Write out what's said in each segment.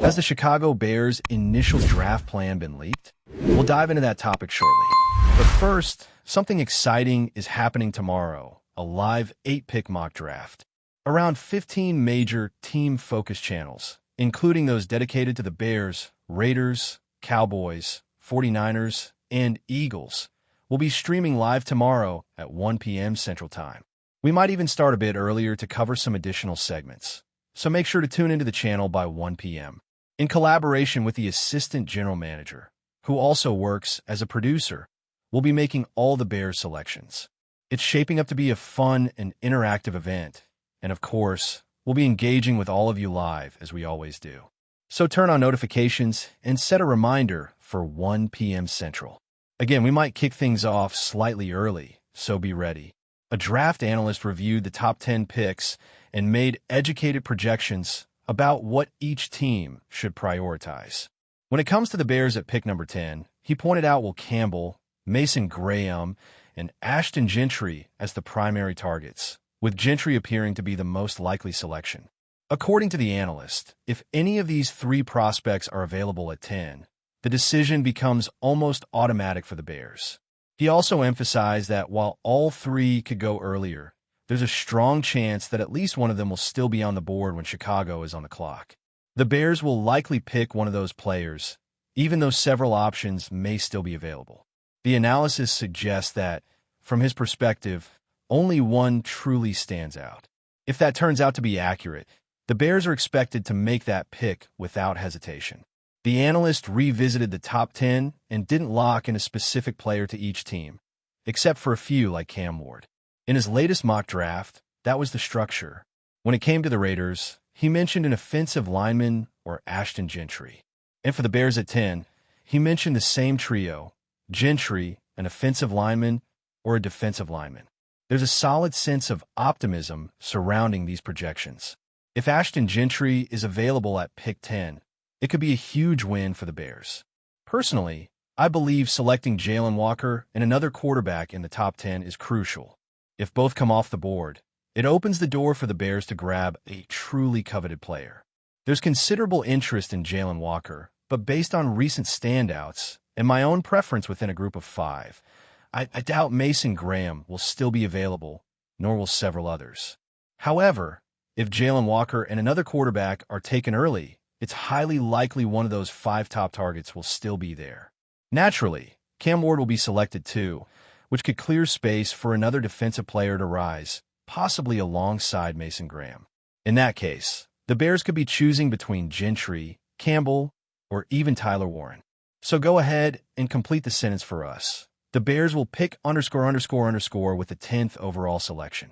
Has the Chicago Bears' initial draft plan been leaked? We'll dive into that topic shortly. But first, something exciting is happening tomorrow, a live 8-pick mock draft. Around 15 major team-focused channels, including those dedicated to the Bears, Raiders, Cowboys, 49ers, and Eagles, will be streaming live tomorrow at 1 p.m. Central Time. We might even start a bit earlier to cover some additional segments, so make sure to tune into the channel by 1 p.m. In collaboration with the assistant general manager, who also works as a producer, we'll be making all the Bears selections. It's shaping up to be a fun and interactive event, and of course, we'll be engaging with all of you live as we always do. So turn on notifications and set a reminder for 1 p.m. Central. Again, we might kick things off slightly early, so be ready. A draft analyst reviewed the top 10 picks and made educated projections about what each team should prioritize. When it comes to the Bears at pick number 10, he pointed out Will Campbell, Mason Graham, and Ashton Gentry as the primary targets, with Gentry appearing to be the most likely selection. According to the analyst, if any of these three prospects are available at 10, the decision becomes almost automatic for the Bears. He also emphasized that while all three could go earlier, there's a strong chance that at least one of them will still be on the board when Chicago is on the clock. The Bears will likely pick one of those players, even though several options may still be available. The analysis suggests that, from his perspective, only one truly stands out. If that turns out to be accurate, the Bears are expected to make that pick without hesitation. The analyst revisited the top 10 and didn't lock in a specific player to each team, except for a few like Cam Ward. In his latest mock draft, that was the structure. When it came to the Raiders, he mentioned an offensive lineman or Ashton Gentry. And for the Bears at 10, he mentioned the same trio, Gentry, an offensive lineman, or a defensive lineman. There's a solid sense of optimism surrounding these projections. If Ashton Gentry is available at pick 10, it could be a huge win for the Bears. Personally, I believe selecting Jalen Walker and another quarterback in the top 10 is crucial. If both come off the board, it opens the door for the Bears to grab a truly coveted player. There's considerable interest in Jalen Walker, but based on recent standouts and my own preference within a group of 5, I doubt Mason Graham will still be available, nor will several others. However, if Jalen Walker and another quarterback are taken early, it's highly likely one of those 5 top targets will still be there. Naturally, Cam Ward will be selected too, which could clear space for another defensive player to rise, possibly alongside Mason Graham. In that case, the Bears could be choosing between Gentry, Campbell, or even Tyler Warren. So go ahead and complete the sentence for us. The Bears will pick ___ with the 10th overall selection.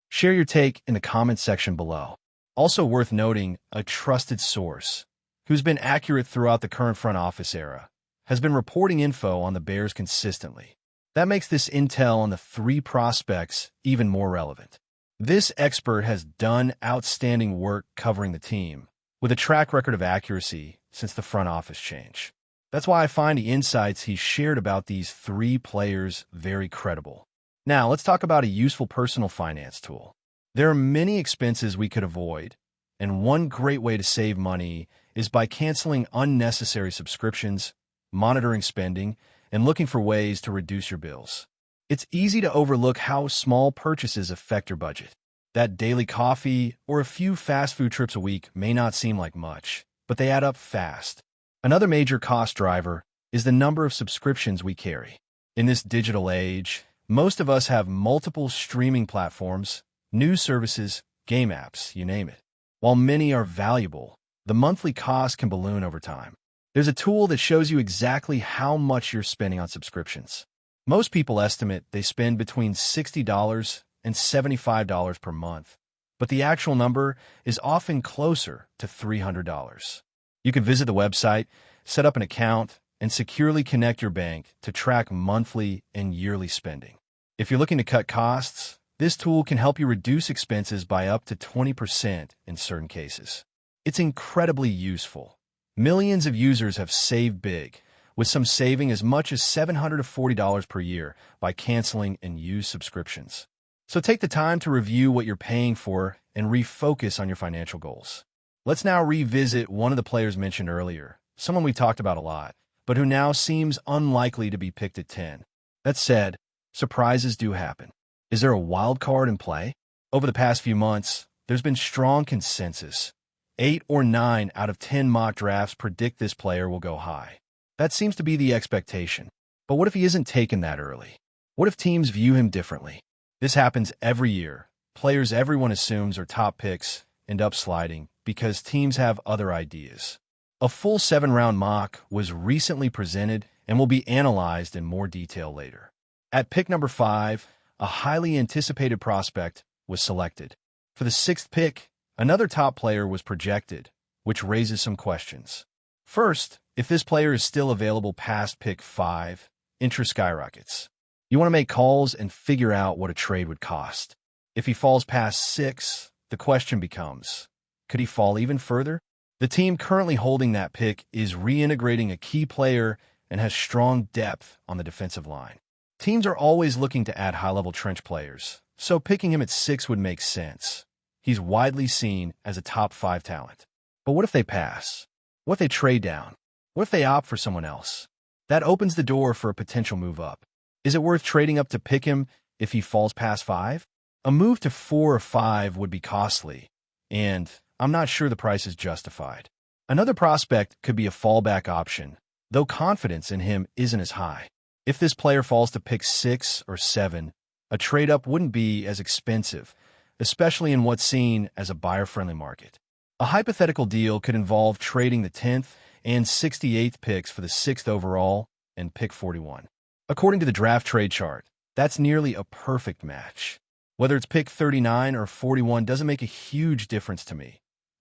Share your take in the comments section below. Also worth noting, a trusted source, who's been accurate throughout the current front office era, has been reporting info on the Bears consistently. That makes this intel on the 3 prospects even more relevant. This expert has done outstanding work covering the team, with a track record of accuracy since the front office change. That's why I find the insights he shared about these 3 players very credible. Now, let's talk about a useful personal finance tool. There are many expenses we could avoid, and one great way to save money is by canceling unnecessary subscriptions, monitoring spending, and looking for ways to reduce your bills. It's easy to overlook how small purchases affect your budget. That daily coffee or a few fast food trips a week may not seem like much, but they add up fast. Another major cost driver is the number of subscriptions we carry. In this digital age, most of us have multiple streaming platforms, news services, game apps, you name it. While many are valuable, the monthly cost can balloon over time. There's a tool that shows you exactly how much you're spending on subscriptions. Most people estimate they spend between $60 and $75 per month, but the actual number is often closer to $300. You can visit the website, set up an account, and securely connect your bank to track monthly and yearly spending. If you're looking to cut costs, this tool can help you reduce expenses by up to 20% in certain cases. It's incredibly useful. Millions of users have saved big, with some saving as much as $740 per year by canceling unused subscriptions. So take the time to review what you're paying for and refocus on your financial goals. Let's now revisit one of the players mentioned earlier, someone we talked about a lot, but who now seems unlikely to be picked at 10. That said, surprises do happen. Is there a wild card in play? Over the past few months, there's been strong consensus. 8 or 9 out of 10 mock drafts predict this player will go high. That seems to be the expectation. But what if he isn't taken that early? What if teams view him differently? This happens every year. Players everyone assumes are top picks end up sliding because teams have other ideas. A full 7-round mock was recently presented and will be analyzed in more detail later. At pick number 5, a highly anticipated prospect was selected. For the 6th pick, another top player was projected, which raises some questions. First, if this player is still available past pick 5, interest skyrockets. You want to make calls and figure out what a trade would cost. If he falls past 6, the question becomes, could he fall even further? The team currently holding that pick is reintegrating a key player and has strong depth on the defensive line. Teams are always looking to add high-level trench players, so picking him at 6 would make sense. He's widely seen as a top 5 talent. But what if they pass? What if they trade down? What if they opt for someone else? That opens the door for a potential move up. Is it worth trading up to pick him if he falls past 5? A move to 4 or 5 would be costly, and I'm not sure the price is justified. Another prospect could be a fallback option, though confidence in him isn't as high. If this player falls to pick 6 or 7, a trade-up wouldn't be as expensive, especially in what's seen as a buyer-friendly market. A hypothetical deal could involve trading the 10th and 68th picks for the 6th overall and pick 41. According to the draft trade chart, that's nearly a perfect match. Whether it's pick 39 or 41 doesn't make a huge difference to me.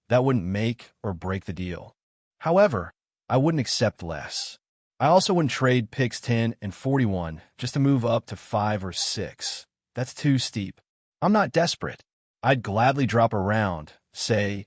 That wouldn't make or break the deal. However, I wouldn't accept less. I also wouldn't trade picks 10 and 41 just to move up to 5 or 6. That's too steep. I'm not desperate. I'd gladly drop around, say,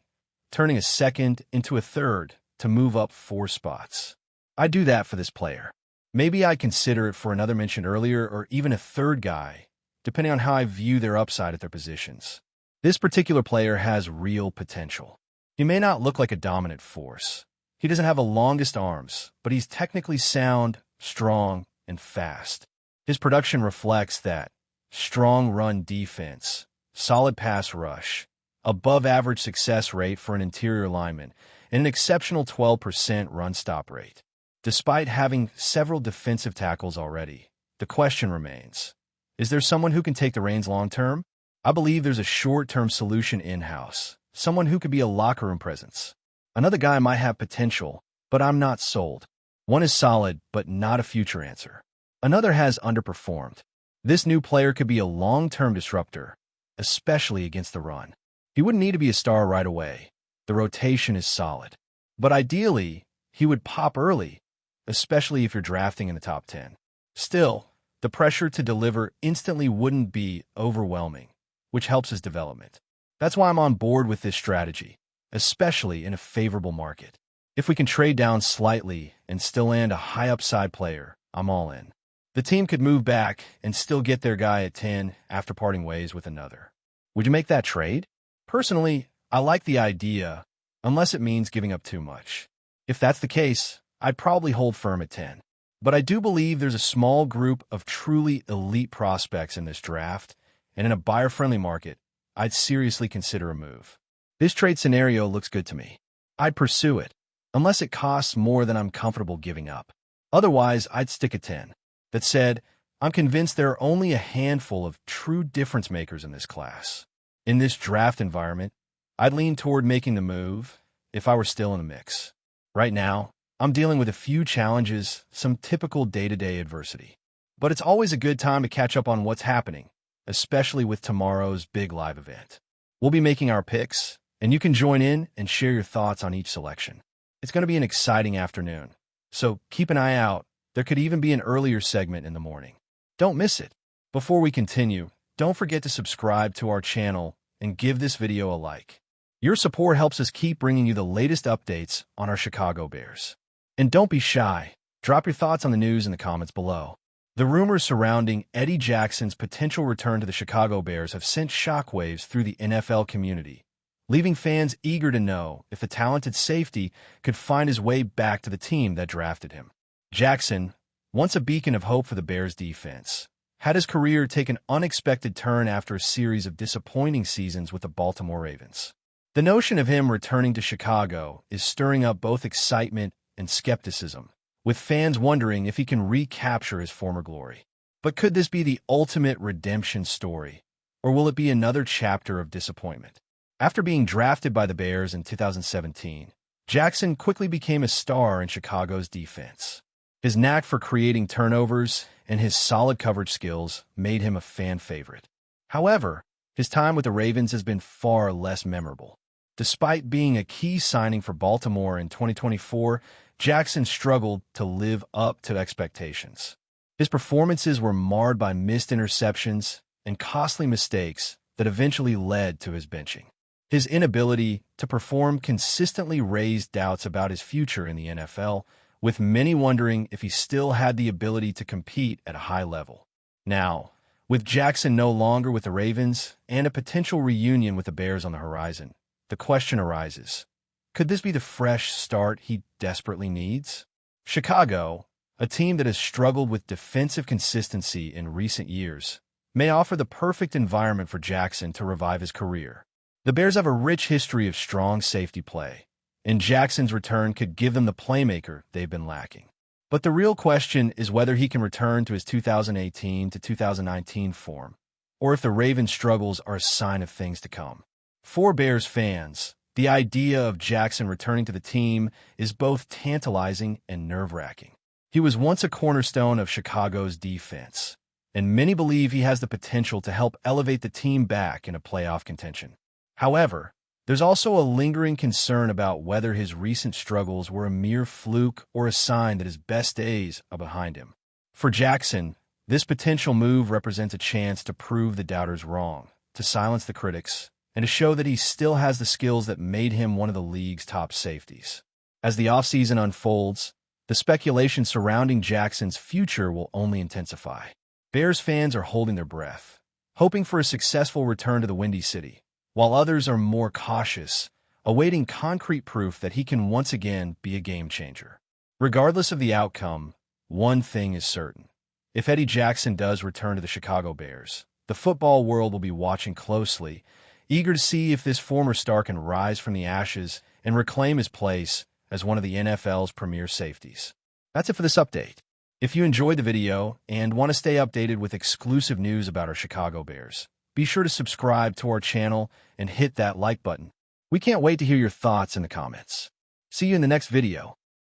turning a 2nd into a 3rd to move up 4 spots. I'd do that for this player. Maybe I'd consider it for another mentioned earlier or even a 3rd guy, depending on how I view their upside at their positions. This particular player has real potential. He may not look like a dominant force. He doesn't have the longest arms, but he's technically sound, strong, and fast. His production reflects that. Strong run defense, solid pass rush, above-average success rate for an interior lineman, and an exceptional 12% run-stop rate. Despite having several defensive tackles already, the question remains, is there someone who can take the reins long-term? I believe there's a short-term solution in-house, someone who could be a locker room presence. Another guy might have potential, but I'm not sold. One is solid, but not a future answer. Another has underperformed. This new player could be a long-term disruptor, especially against the run. He wouldn't need to be a star right away. The rotation is solid. But ideally, he would pop early, especially if you're drafting in the top 10. Still, the pressure to deliver instantly wouldn't be overwhelming, which helps his development. That's why I'm on board with this strategy, especially in a favorable market. If we can trade down slightly and still land a high upside player, I'm all in. The team could move back and still get their guy at 10 after parting ways with another. Would you make that trade? Personally, I like the idea, unless it means giving up too much. If that's the case, I'd probably hold firm at 10. But I do believe there's a small group of truly elite prospects in this draft, and in a buyer-friendly market, I'd seriously consider a move. This trade scenario looks good to me. I'd pursue it, unless it costs more than I'm comfortable giving up. Otherwise, I'd stick at 10. That said, I'm convinced there are only a handful of true difference makers in this class. In this draft environment, I'd lean toward making the move if I were still in the mix. Right now, I'm dealing with a few challenges, some typical day-to-day adversity. But it's always a good time to catch up on what's happening, especially with tomorrow's big live event. We'll be making our picks, and you can join in and share your thoughts on each selection. It's going to be an exciting afternoon, so keep an eye out. There could even be an earlier segment in the morning. Don't miss it. Before we continue, don't forget to subscribe to our channel and give this video a like. Your support helps us keep bringing you the latest updates on our Chicago Bears. And don't be shy. Drop your thoughts on the news in the comments below. The rumors surrounding Eddie Jackson's potential return to the Chicago Bears have sent shockwaves through the NFL community, leaving fans eager to know if the talented safety could find his way back to the team that drafted him. Jackson, once a beacon of hope for the Bears defense, had his career take an unexpected turn after a series of disappointing seasons with the Baltimore Ravens. The notion of him returning to Chicago is stirring up both excitement and skepticism, with fans wondering if he can recapture his former glory. But could this be the ultimate redemption story, or will it be another chapter of disappointment? After being drafted by the Bears in 2017, Jackson quickly became a star in Chicago's defense. His knack for creating turnovers and his solid coverage skills made him a fan favorite. However, his time with the Ravens has been far less memorable. Despite being a key signing for Baltimore in 2024, Jackson struggled to live up to expectations. His performances were marred by missed interceptions and costly mistakes that eventually led to his benching. His inability to perform consistently raised doubts about his future in the NFL, with many wondering if he still had the ability to compete at a high level. Now, with Jackson no longer with the Ravens and a potential reunion with the Bears on the horizon, the question arises, could this be the fresh start he desperately needs? Chicago, a team that has struggled with defensive consistency in recent years, may offer the perfect environment for Jackson to revive his career. The Bears have a rich history of strong safety play, and Jackson's return could give them the playmaker they've been lacking. But the real question is whether he can return to his 2018 to 2019 form, or if the Ravens' struggles are a sign of things to come. For Bears fans, the idea of Jackson returning to the team is both tantalizing and nerve-wracking. He was once a cornerstone of Chicago's defense, and many believe he has the potential to help elevate the team back into playoff contention. However, there's also a lingering concern about whether his recent struggles were a mere fluke or a sign that his best days are behind him. For Jackson, this potential move represents a chance to prove the doubters wrong, to silence the critics, and to show that he still has the skills that made him one of the league's top safeties. As the offseason unfolds, the speculation surrounding Jackson's future will only intensify. Bears fans are holding their breath, hoping for a successful return to the Windy City, while others are more cautious, awaiting concrete proof that he can once again be a game-changer. Regardless of the outcome, one thing is certain. If Eddie Jackson does return to the Chicago Bears, the football world will be watching closely, eager to see if this former star can rise from the ashes and reclaim his place as one of the NFL's premier safeties. That's it for this update. If you enjoyed the video and want to stay updated with exclusive news about our Chicago Bears, be sure to subscribe to our channel and hit that like button. We can't wait to hear your thoughts in the comments. See you in the next video.